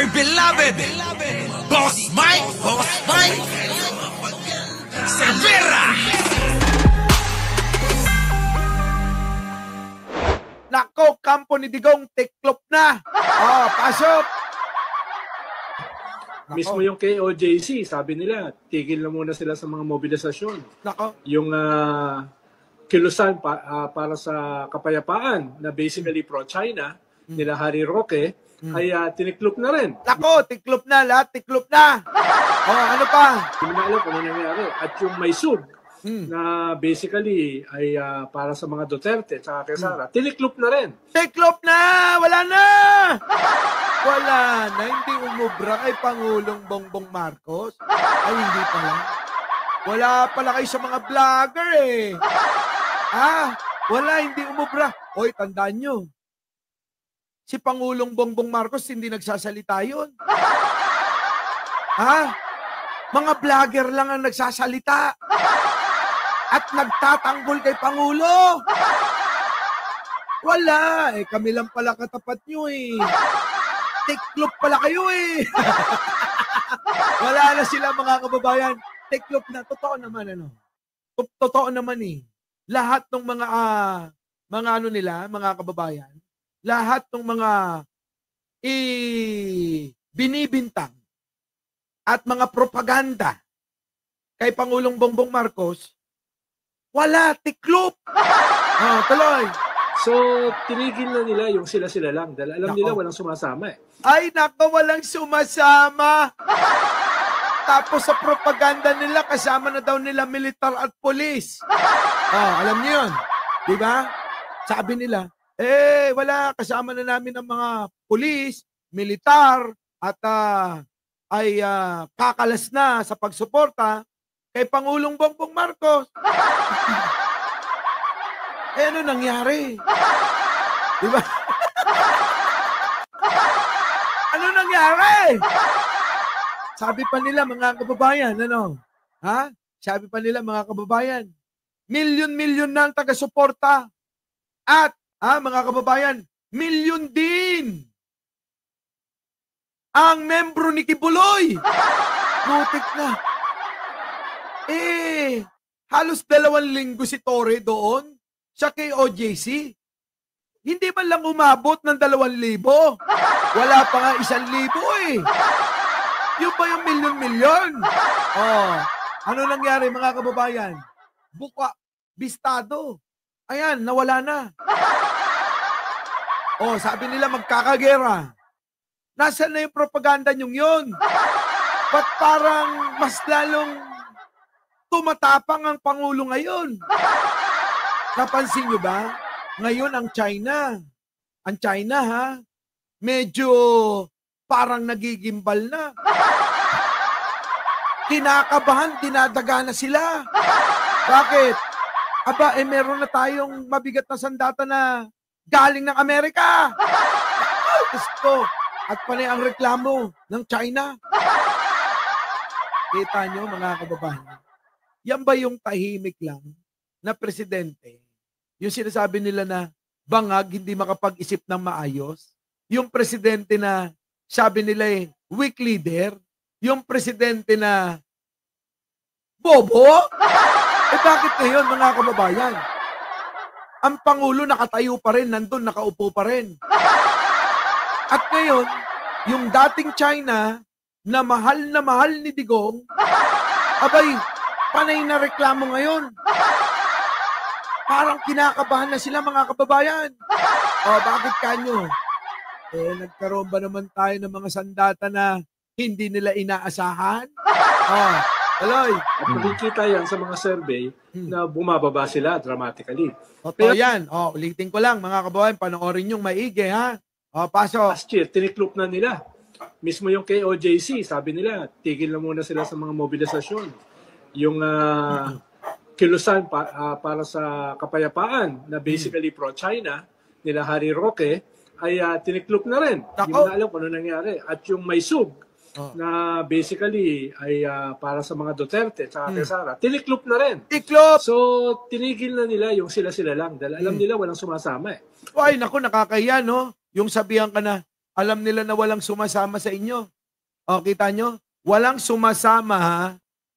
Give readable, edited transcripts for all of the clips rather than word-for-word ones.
my beloved Boss Mike, Cervera. Nako, kampo ni Digong, tiklop na. Oh, pasok. Mismo yung KOJC, sabi nila, tigil na muna sila sa mga mobilisasyon. Nako. Yung kilusan para sa kapayapaan na basically pro-China, nila Harry Roque, ay tiniklop na rin. Nako, tiklop na, lahat tiklop na. Oh, ano pa? Hindi na alam kung ano nangyari. At yung Maysug, na basically ay para sa mga Duterte at kay Sara, tiniklop na rin. Tiklop na! Wala na! Wala na. Hindi umubra kay Pangulong Bongbong Marcos. Ay, hindi pala. Wala pala kayo sa mga vlogger eh. Wala, hindi umubra. Hoy, tandaan nyo. Si Pangulong Bongbong Marcos hindi nagsasalita yun. Mga vlogger lang ang nagsasalita. At nagtatanggol kay Pangulo. Wala. Kami lang pala katapat nyo eh. Tiklop pala kayo eh. Wala na sila mga kababayan. Tiklop na. Totoo naman Totoo naman eh. Lahat ng mga ano nila, mga kababayan, lahat ng mga binibintang at mga propaganda kay Pangulong Bongbong Marcos, wala, tiklop. Tuloy. So, tinigil na nila yung sila-sila lang. Dahil alam nila walang sumasama eh. Ay, nako, walang sumasama. Tapos sa propaganda nila, kasama na daw nila militar at polis. Alam niyo yun. Diba? Sabi nila, wala, kasama na namin ang mga polis, militar, at ay kakalas na sa pagsuporta kay Pangulong Bongbong Marcos. Ano nangyari? Diba? Ano nangyari? Sabi pa nila mga kababayan, Sabi pa nila mga kababayan, milyon-milyon na ang taga-suporta. At, mga kababayan, milyon din ang membro ni Kibuloy. Mutik na. Halos 2 linggo si Torre doon sa KOJC. Hindi man lang umabot ng 2,000. Wala pa nga 1,000 eh. Yung ba yung milyon-milyon? Ano nangyari mga kababayan? Bistado. Ayan, nawala na. Sabi nila magkakagera. Nasaan na yung propaganda nyong yun? Ba't parang mas lalong tumatapang ang Pangulo ngayon? Napansin nyo ba? Ngayon ang China. Ang China medyo parang nagigimbal na. Kinakabahan, dinadaga na sila. Bakit? Meron na tayong mabigat na sandata na galing ng Amerika. At panay ang reklamo ng China. Kita nyo mga kababayan, yan ba yung tahimik lang na presidente? Yung sinasabi nila na bangag, hindi makapag-isip ng maayos? Yung presidente na sabi nila weak leader? Yung presidente na bobo? Bakit ngayon mga kababayan? Ang Pangulo nakatayo pa rin, nandun, nakaupo pa rin. At ngayon, yung dating China na mahal ni Digong, panay na reklamo ngayon. Parang kinakabahan na sila mga kababayan. Bakit kanyo? Nagkaroon ba naman tayo ng mga sandata na hindi nila inaasahan? Tuloy. At makikita yan sa mga survey na bumababa sila dramatically. Totoo yan. Ulitin ko lang mga kababayan, panoorin yung maigi pasok. Last year, tiniklop na nila. Mismo yung KOJC, sabi nila, tigil na muna sila sa mga mobilisasyon. Yung kilusan para sa kapayapaan na basically pro-China, nila Harry Roque, ay tiniklop na rin. Hindi mo na alam kung ano nangyari. At yung Maysug, na basically ay para sa mga Duterte at kay Sara, tiniklop na rin. Tiklop! So, tinigil na nila yung sila-sila lang dahil alam nila walang sumasama eh. Ay, naku, nakakaya, no? Yung sabihan ka na, Alam nila na walang sumasama sa inyo. O, kita nyo? Walang sumasama ha,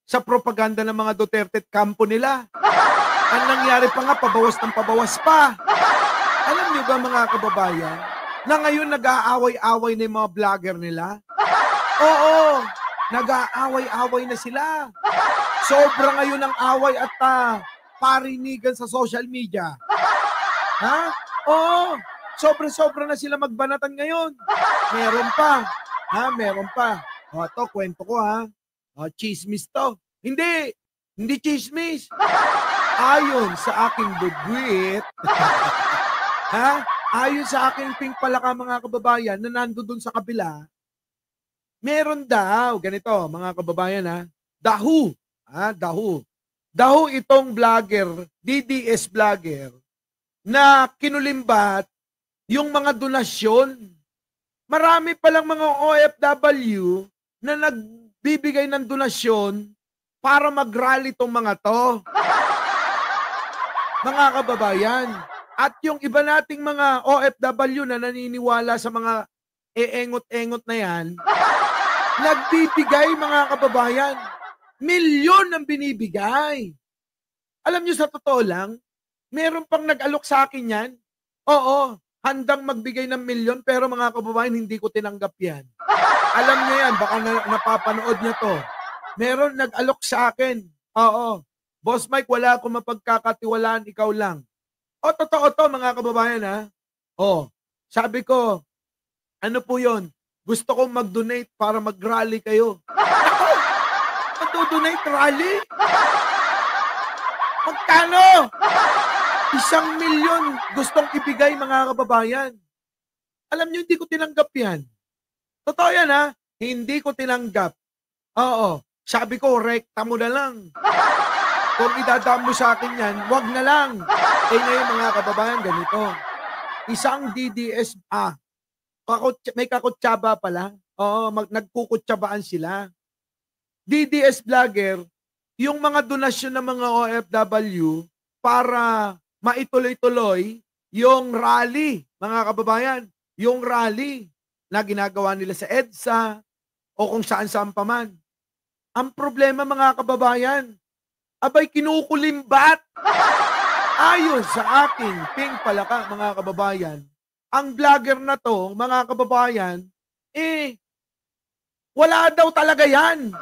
sa propaganda ng mga Duterte at kampo nila. Ang nangyari pa nga, pabawas ng pabawas pa. Alam nyo ba mga kababayan, na ngayon nag-aaway-away na yung mga vlogger nila? Oo, nag-aaway-away na sila. Sobra ngayon ang away at parinigan sa social media. Ha? Oo, sobra-sobra na sila magbanatan ngayon. Meron pa. Ha? Meron pa. O, ito, kwento ko ha. O, chismis to. Hindi chismis. Ayon sa aking budwit, ha? Ayon sa aking pink palaka mga kababayan na nandoon sa kabila, meron daw, ganito mga kababayan ha, dahu itong vlogger, DDS vlogger, na kinulimbat yung mga donasyon. Marami palang mga OFW na nagbibigay ng donasyon para mag-rally tong mga to. Mga kababayan, at yung iba nating mga OFW na naniniwala sa mga eengot-engot na yan, nagbibigay mga kababayan, milyon ang binibigay. Alam nyo sa totoo lang, meron pang nag-alok sa akin yan. Oo, handang magbigay ng milyon pero mga kababayan, hindi ko tinanggap yan. Alam nyo yan, baka napapanood nyo to. Meron nag-alok sa akin. Oo. Boss Mike, wala akong mapagkakatiwalaan, ikaw lang. O, totoo to mga kababayan ha. O, sabi ko, ano po yon? Gusto kong mag-donate para mag-rally kayo. Ako? Mag-donate rally? Magkano? 1 milyon gustong ibigay mga kababayan. Alam nyo, hindi ko tinanggap yan. Totoo yan ha. Hindi ko tinanggap. Oo. Sabi ko, rekta mo na lang. Kung idadam mo sa akin yan, wag na lang. Eh ngayon mga kababayan, ganito. Isang DDS, may kakutsaba pala. Oo, nagkukutsabaan sila. DDS vlogger, yung mga donasyon ng mga OFW para maituloy-tuloy yung rally, mga kababayan. Yung rally na ginagawa nila sa EDSA o kung saan-saan pa man. Ang problema mga kababayan, abay kinukulimbat. Ayon sa aking pink palaka mga kababayan, ang vlogger na to mga kababayan, wala daw talaga yan.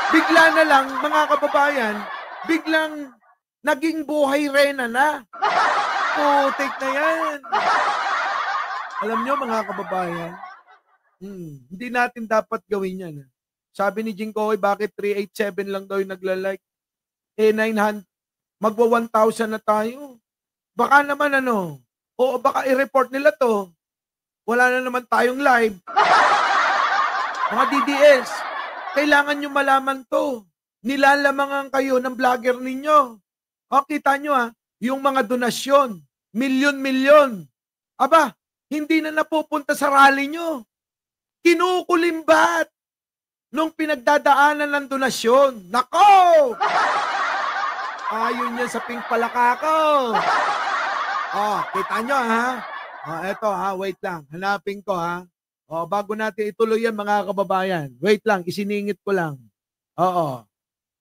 Bigla na lang mga kababayan, biglang naging buhay rena na. Putik na yan. Alam nyo mga kababayan, hindi natin dapat gawin yan. Sabi ni Jinkoy, bakit 387 lang daw yung nagla-like? 900, magwa 1,000 na tayo. Baka naman o baka i-report nila to. Wala na naman tayong live. Mga DDS, kailangan nyo malaman to. Nilalamangan kayo ng vlogger ninyo. O, kita nyo yung mga donasyon, milyon-milyon. Aba, hindi na napupunta sa rally nyo. Kinukulimbat nung pinagdadaanan ng donasyon. Nako! Ayun yan sa pink palaka ko. Kita nyo eto wait lang. Hanapin ko bago natin ituloy yan mga kababayan. Wait lang, isiningit ko lang.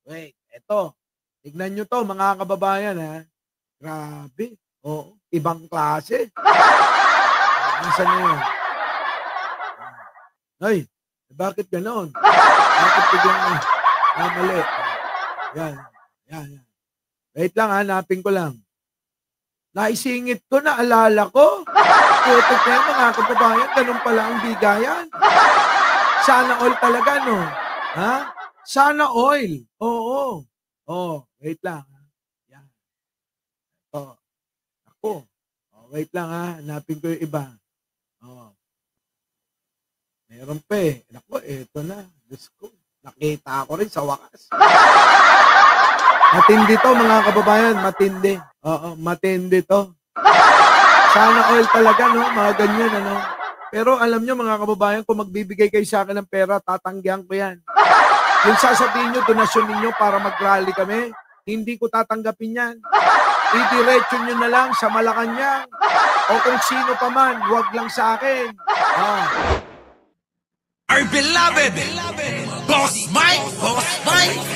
Wait, eto. Tignan nyo to mga kababayan Grabe. Ibang klase. Nasaan na yun? Ay, bakit ganon? Bakit biglang mali? Yan. Wait lang hanapin ko lang. Naisingit ko, naalala ko. Putik na yun, mga kababayan, ganun pala ang bigayan. Sana all talaga, no? Sana oil. Oo. Wait lang. Yan. Ako. Wait lang hanapin ko yung iba. Meron pa Naku, eto na. Diyos ko. Nakita ko rin sa wakas. Matindi to mga kababayan, matindi. Matindi to. Sana oil talaga, no? Mga ganyan, Pero alam nyo mga kababayan, kung magbibigay kayo sa akin ng pera, tatanggihan ko yan. Yung sasabihin nyo, donasyon ninyo para mag-rally kami, hindi ko tatanggapin yan. Idiretso nyo na lang sa Malacanang. O kung sino pa man, wag lang sa akin. Our beloved Boss Mike, Boss Mike.